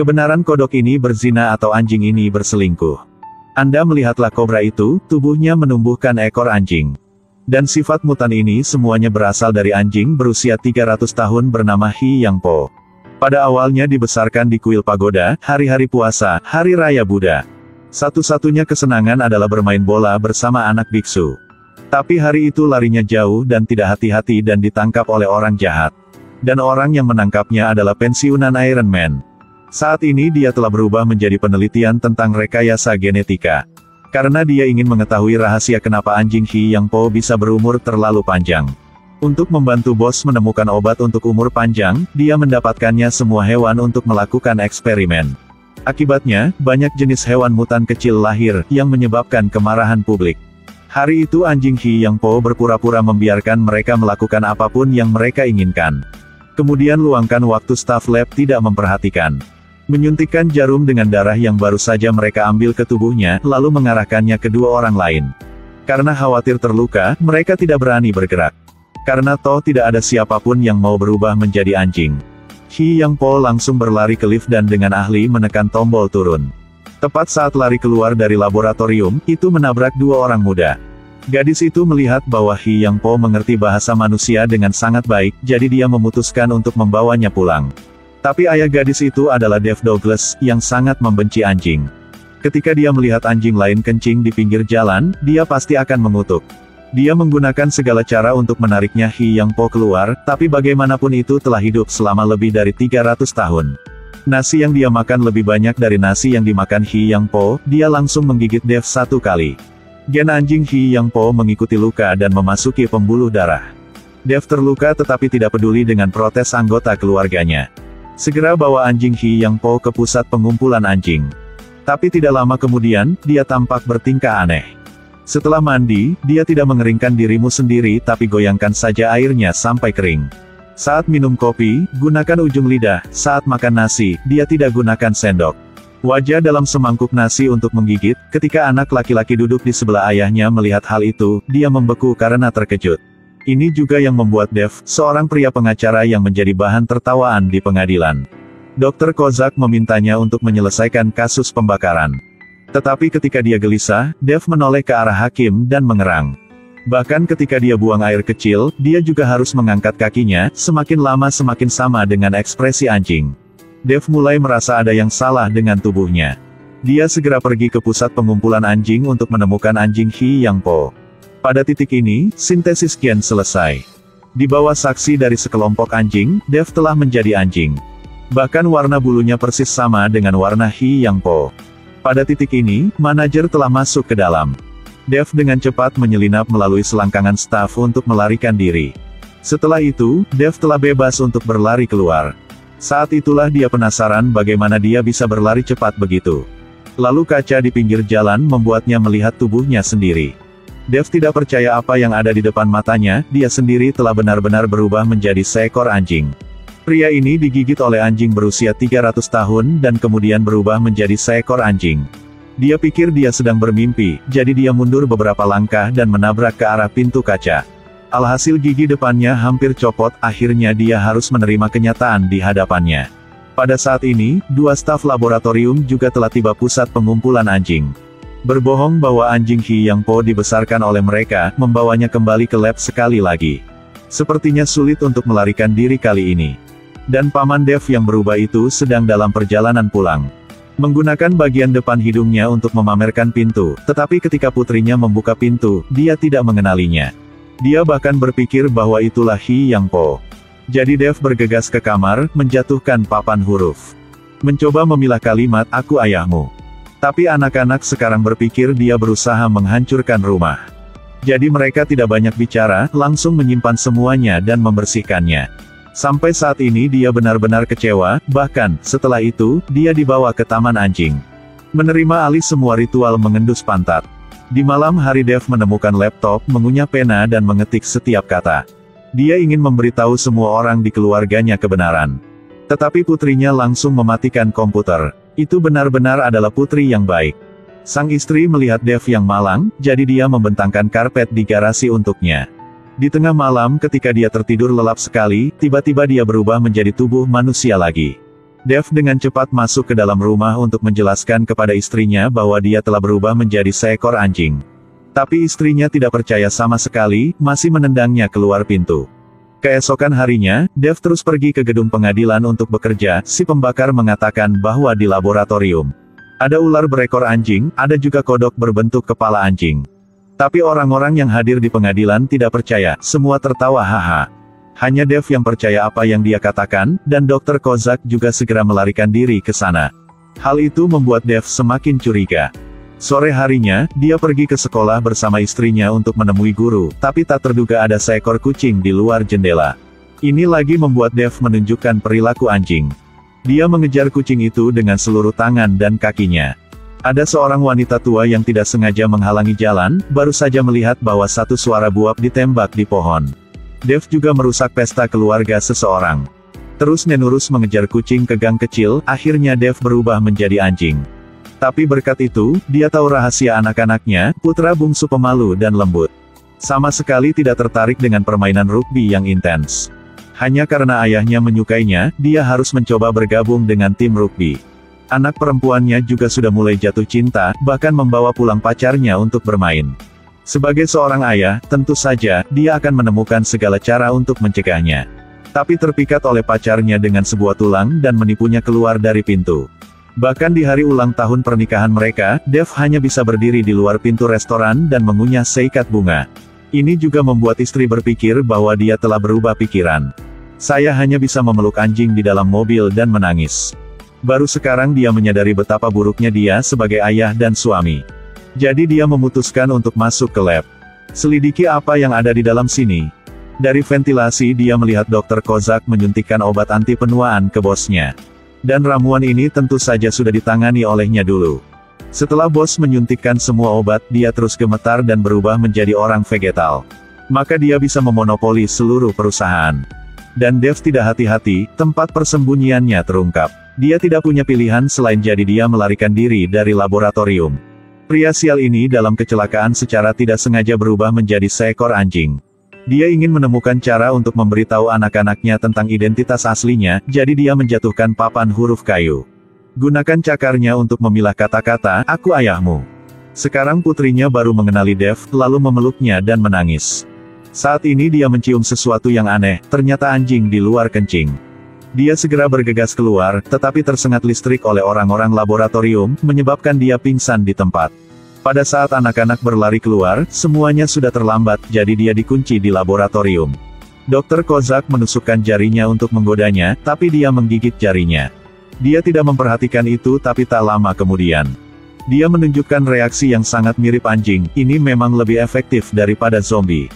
Kebenaran kodok ini berzina atau anjing ini berselingkuh. Anda melihatlah kobra itu, tubuhnya menumbuhkan ekor anjing. Dan sifat mutan ini semuanya berasal dari anjing berusia 300 tahun bernama Hi Yang Po. Pada awalnya dibesarkan di kuil pagoda, hari-hari puasa, hari raya Buddha. Satu-satunya kesenangan adalah bermain bola bersama anak biksu. Tapi hari itu larinya jauh dan tidak hati-hati dan ditangkap oleh orang jahat. Dan orang yang menangkapnya adalah pensiunan Iron Man. Saat ini dia telah berubah menjadi penelitian tentang rekayasa genetika. Karena dia ingin mengetahui rahasia kenapa anjing Hi Yang Po bisa berumur terlalu panjang. Untuk membantu bos menemukan obat untuk umur panjang, dia mendapatkannya semua hewan untuk melakukan eksperimen. Akibatnya, banyak jenis hewan mutan kecil lahir, yang menyebabkan kemarahan publik. Hari itu anjing Hi Yang Po berpura-pura membiarkan mereka melakukan apapun yang mereka inginkan. Kemudian luangkan waktu staf lab tidak memperhatikan. Menyuntikkan jarum dengan darah yang baru saja mereka ambil ke tubuhnya, lalu mengarahkannya ke dua orang lain. Karena khawatir terluka, mereka tidak berani bergerak. Karena toh tidak ada siapapun yang mau berubah menjadi anjing. Hi Yang Po langsung berlari ke lift dan dengan ahli menekan tombol turun. Tepat saat lari keluar dari laboratorium, itu menabrak dua orang muda. Gadis itu melihat bahwa Hi Yang Po mengerti bahasa manusia dengan sangat baik, jadi dia memutuskan untuk membawanya pulang. Tapi ayah gadis itu adalah Dave Douglas, yang sangat membenci anjing. Ketika dia melihat anjing lain kencing di pinggir jalan, dia pasti akan mengutuk. Dia menggunakan segala cara untuk menariknya Hi Yang Po keluar, tapi bagaimanapun itu telah hidup selama lebih dari 300 tahun. Nasi yang dia makan lebih banyak dari nasi yang dimakan Hi Yang Po, dia langsung menggigit Dave satu kali. Gen anjing Hi Yang Po mengikuti luka dan memasuki pembuluh darah. Dave terluka tetapi tidak peduli dengan protes anggota keluarganya. Segera bawa anjing Hi Yang Po ke pusat pengumpulan anjing. Tapi tidak lama kemudian, dia tampak bertingkah aneh. Setelah mandi, dia tidak mengeringkan dirimu sendiri tapi goyangkan saja airnya sampai kering. Saat minum kopi, gunakan ujung lidah, saat makan nasi, dia tidak gunakan sendok. Wajah dalam semangkuk nasi untuk menggigit, ketika anak laki-laki duduk di sebelah ayahnya melihat hal itu, dia membeku karena terkejut. Ini juga yang membuat Dave, seorang pria pengacara yang menjadi bahan tertawaan di pengadilan. Dr. Kozak memintanya untuk menyelesaikan kasus pembakaran. Tetapi ketika dia gelisah, Dave menoleh ke arah hakim dan mengerang. Bahkan ketika dia buang air kecil, dia juga harus mengangkat kakinya, semakin lama semakin sama dengan ekspresi anjing. Dave mulai merasa ada yang salah dengan tubuhnya. Dia segera pergi ke pusat pengumpulan anjing untuk menemukan anjing Hi Yang Po. Pada titik ini, sintesis gen selesai. Di bawah saksi dari sekelompok anjing, Dave telah menjadi anjing. Bahkan warna bulunya persis sama dengan warna Hi Yang Po. Pada titik ini, manajer telah masuk ke dalam. Dave dengan cepat menyelinap melalui selangkangan staf untuk melarikan diri. Setelah itu, Dave telah bebas untuk berlari keluar. Saat itulah dia penasaran bagaimana dia bisa berlari cepat begitu. Lalu kaca di pinggir jalan membuatnya melihat tubuhnya sendiri. Dave tidak percaya apa yang ada di depan matanya, dia sendiri telah benar-benar berubah menjadi seekor anjing. Pria ini digigit oleh anjing berusia 300 tahun dan kemudian berubah menjadi seekor anjing. Dia pikir dia sedang bermimpi, jadi dia mundur beberapa langkah dan menabrak ke arah pintu kaca. Alhasil gigi depannya hampir copot, akhirnya dia harus menerima kenyataan di hadapannya. Pada saat ini, dua staf laboratorium juga telah tiba pusat pengumpulan anjing. Berbohong bahwa anjing Hi Yang Po dibesarkan oleh mereka, membawanya kembali ke lab sekali lagi. Sepertinya sulit untuk melarikan diri kali ini. Dan paman Dave yang berubah itu sedang dalam perjalanan pulang. Menggunakan bagian depan hidungnya untuk memamerkan pintu, tetapi ketika putrinya membuka pintu, dia tidak mengenalinya. Dia bahkan berpikir bahwa itulah Hi Yang Po. Jadi Dave bergegas ke kamar, menjatuhkan papan huruf. Mencoba memilah kalimat, "Aku ayahmu." Tapi anak-anak sekarang berpikir dia berusaha menghancurkan rumah. Jadi mereka tidak banyak bicara, langsung menyimpan semuanya dan membersihkannya. Sampai saat ini dia benar-benar kecewa, bahkan, setelah itu, dia dibawa ke taman anjing. Menerima alih semua ritual mengendus pantat. Di malam hari Dave menemukan laptop, mengunyah pena dan mengetik setiap kata. Dia ingin memberitahu semua orang di keluarganya kebenaran. Tetapi putrinya langsung mematikan komputer. Itu benar-benar adalah putri yang baik. Sang istri melihat Dave yang malang, jadi dia membentangkan karpet di garasi untuknya. Di tengah malam ketika dia tertidur lelap sekali, tiba-tiba dia berubah menjadi tubuh manusia lagi. Dev dengan cepat masuk ke dalam rumah untuk menjelaskan kepada istrinya bahwa dia telah berubah menjadi seekor anjing. Tapi istrinya tidak percaya sama sekali, masih menendangnya keluar pintu. Keesokan harinya, Dev terus pergi ke gedung pengadilan untuk bekerja. Si pembakar mengatakan bahwa di laboratorium ada ular berekor anjing, ada juga kodok berbentuk kepala anjing. Tapi orang-orang yang hadir di pengadilan tidak percaya, semua tertawa haha. Hanya Dev yang percaya apa yang dia katakan, dan Dr. Kozak juga segera melarikan diri ke sana. Hal itu membuat Dev semakin curiga. Sore harinya, dia pergi ke sekolah bersama istrinya untuk menemui guru, tapi tak terduga ada seekor kucing di luar jendela. Ini lagi membuat Dev menunjukkan perilaku anjing. Dia mengejar kucing itu dengan seluruh tangan dan kakinya. Ada seorang wanita tua yang tidak sengaja menghalangi jalan, baru saja melihat bahwa satu suara buap ditembak di pohon. Dev juga merusak pesta keluarga seseorang. Terus-menerus mengejar kucing ke gang kecil, akhirnya Dev berubah menjadi anjing. Tapi berkat itu, dia tahu rahasia anak-anaknya, putra bungsu pemalu dan lembut. Sama sekali tidak tertarik dengan permainan rugby yang intens. Hanya karena ayahnya menyukainya, dia harus mencoba bergabung dengan tim rugby. Anak perempuannya juga sudah mulai jatuh cinta, bahkan membawa pulang pacarnya untuk bermain. Sebagai seorang ayah, tentu saja, dia akan menemukan segala cara untuk mencegahnya. Tapi terpikat oleh pacarnya dengan sebuah tulang dan menipunya keluar dari pintu. Bahkan di hari ulang tahun pernikahan mereka, Dev hanya bisa berdiri di luar pintu restoran dan mengunyah seikat bunga. Ini juga membuat istri berpikir bahwa dia telah berubah pikiran. Saya hanya bisa memeluk anjing di dalam mobil dan menangis. Baru sekarang dia menyadari betapa buruknya dia sebagai ayah dan suami. Jadi dia memutuskan untuk masuk ke lab. Selidiki apa yang ada di dalam sini. Dari ventilasi dia melihat Dr. Kozak menyuntikkan obat anti penuaan ke bosnya. Dan ramuan ini tentu saja sudah ditangani olehnya dulu. Setelah bos menyuntikkan semua obat, dia terus gemetar dan berubah menjadi orang vegetal. Maka dia bisa memonopoli seluruh perusahaan. Dan Dev tidak hati-hati, tempat persembunyiannya terungkap. Dia tidak punya pilihan selain jadi dia melarikan diri dari laboratorium. Pria sial ini dalam kecelakaan secara tidak sengaja berubah menjadi seekor anjing. Dia ingin menemukan cara untuk memberitahu anak-anaknya tentang identitas aslinya, jadi dia menjatuhkan papan huruf kayu. Gunakan cakarnya untuk memilah kata-kata, "Aku ayahmu." Sekarang putrinya baru mengenali Dev, lalu memeluknya dan menangis. Saat ini dia mencium sesuatu yang aneh, ternyata anjing di luar kencing. Dia segera bergegas keluar, tetapi tersengat listrik oleh orang-orang laboratorium, menyebabkan dia pingsan di tempat. Pada saat anak-anak berlari keluar, semuanya sudah terlambat, jadi dia dikunci di laboratorium. Dr. Kozak menusukkan jarinya untuk menggodanya, tapi dia menggigit jarinya. Dia tidak memperhatikan itu tapi tak lama kemudian. Dia menunjukkan reaksi yang sangat mirip anjing, ini memang lebih efektif daripada zombie.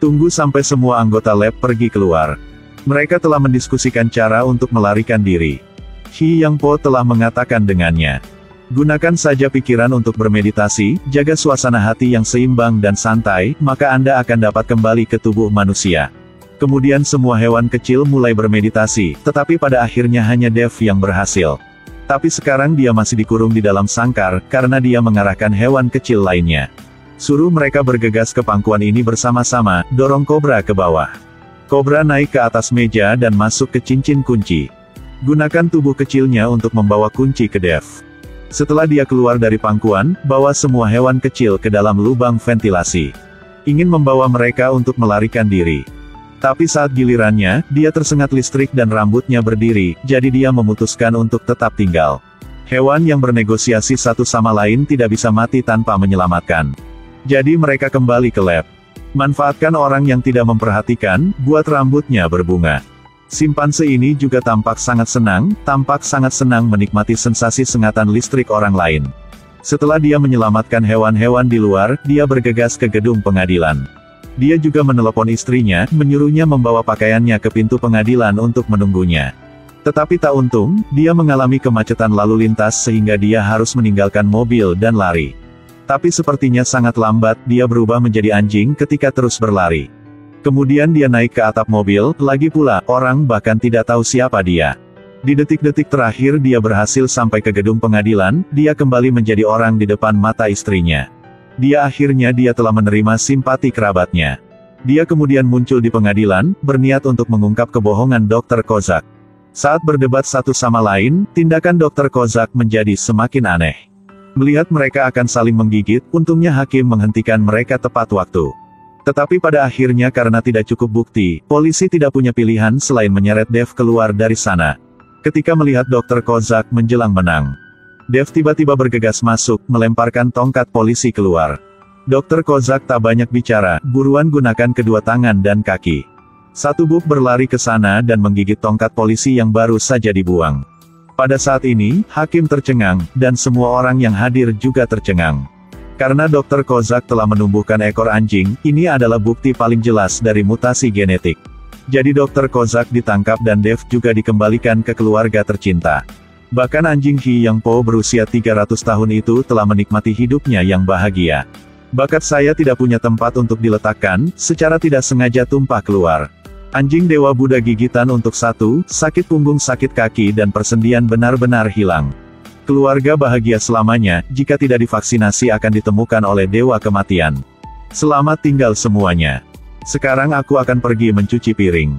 Tunggu sampai semua anggota lab pergi keluar. Mereka telah mendiskusikan cara untuk melarikan diri. He Yang Po telah mengatakan dengannya. Gunakan saja pikiran untuk bermeditasi, jaga suasana hati yang seimbang dan santai, maka Anda akan dapat kembali ke tubuh manusia. Kemudian semua hewan kecil mulai bermeditasi, tetapi pada akhirnya hanya Dev yang berhasil. Tapi sekarang dia masih dikurung di dalam sangkar, karena dia mengarahkan hewan kecil lainnya. Suruh mereka bergegas ke pangkuan ini bersama-sama, dorong kobra ke bawah. Kobra naik ke atas meja dan masuk ke cincin kunci. Gunakan tubuh kecilnya untuk membawa kunci ke Dev. Setelah dia keluar dari pangkuan, bawa semua hewan kecil ke dalam lubang ventilasi. Ingin membawa mereka untuk melarikan diri. Tapi saat gilirannya, dia tersengat listrik dan rambutnya berdiri, jadi dia memutuskan untuk tetap tinggal. Hewan yang bernegosiasi satu sama lain tidak bisa mati tanpa menyelamatkan. Jadi mereka kembali ke lab. Manfaatkan orang yang tidak memperhatikan, buat rambutnya berbunga. Simpanse ini juga tampak sangat senang menikmati sensasi sengatan listrik orang lain. Setelah dia menyelamatkan hewan-hewan di luar, dia bergegas ke gedung pengadilan. Dia juga menelepon istrinya, menyuruhnya membawa pakaiannya ke pintu pengadilan untuk menunggunya. Tetapi tak untung, dia mengalami kemacetan lalu lintas sehingga dia harus meninggalkan mobil dan lari. Tapi sepertinya sangat lambat, dia berubah menjadi anjing ketika terus berlari. Kemudian dia naik ke atap mobil, lagi pula, orang bahkan tidak tahu siapa dia. Di detik-detik terakhir dia berhasil sampai ke gedung pengadilan, dia kembali menjadi orang di depan mata istrinya. Dia telah menerima simpati kerabatnya. Dia kemudian muncul di pengadilan, berniat untuk mengungkap kebohongan Dr. Kozak. Saat berdebat satu sama lain, tindakan Dr. Kozak menjadi semakin aneh. Melihat mereka akan saling menggigit, untungnya hakim menghentikan mereka tepat waktu. Tetapi pada akhirnya karena tidak cukup bukti, polisi tidak punya pilihan selain menyeret Dev keluar dari sana. Ketika melihat Dr. Kozak menjelang menang, Dev tiba-tiba bergegas masuk, melemparkan tongkat polisi keluar. Dr. Kozak tak banyak bicara, buruan gunakan kedua tangan dan kaki. Satu buk berlari ke sana dan menggigit tongkat polisi yang baru saja dibuang. Pada saat ini, hakim tercengang, dan semua orang yang hadir juga tercengang. Karena Dr. Kozak telah menumbuhkan ekor anjing, ini adalah bukti paling jelas dari mutasi genetik. Jadi Dr. Kozak ditangkap dan Dev juga dikembalikan ke keluarga tercinta. Bahkan anjing Hi Yang Po berusia 300 tahun itu telah menikmati hidupnya yang bahagia. Bakat saya tidak punya tempat untuk diletakkan, secara tidak sengaja tumpah keluar. Anjing Dewa Buddha gigitan untuk satu, sakit punggung, sakit kaki dan persendian benar-benar hilang. Keluarga bahagia selamanya, jika tidak divaksinasi akan ditemukan oleh Dewa Kematian. Selamat tinggal semuanya. Sekarang aku akan pergi mencuci piring.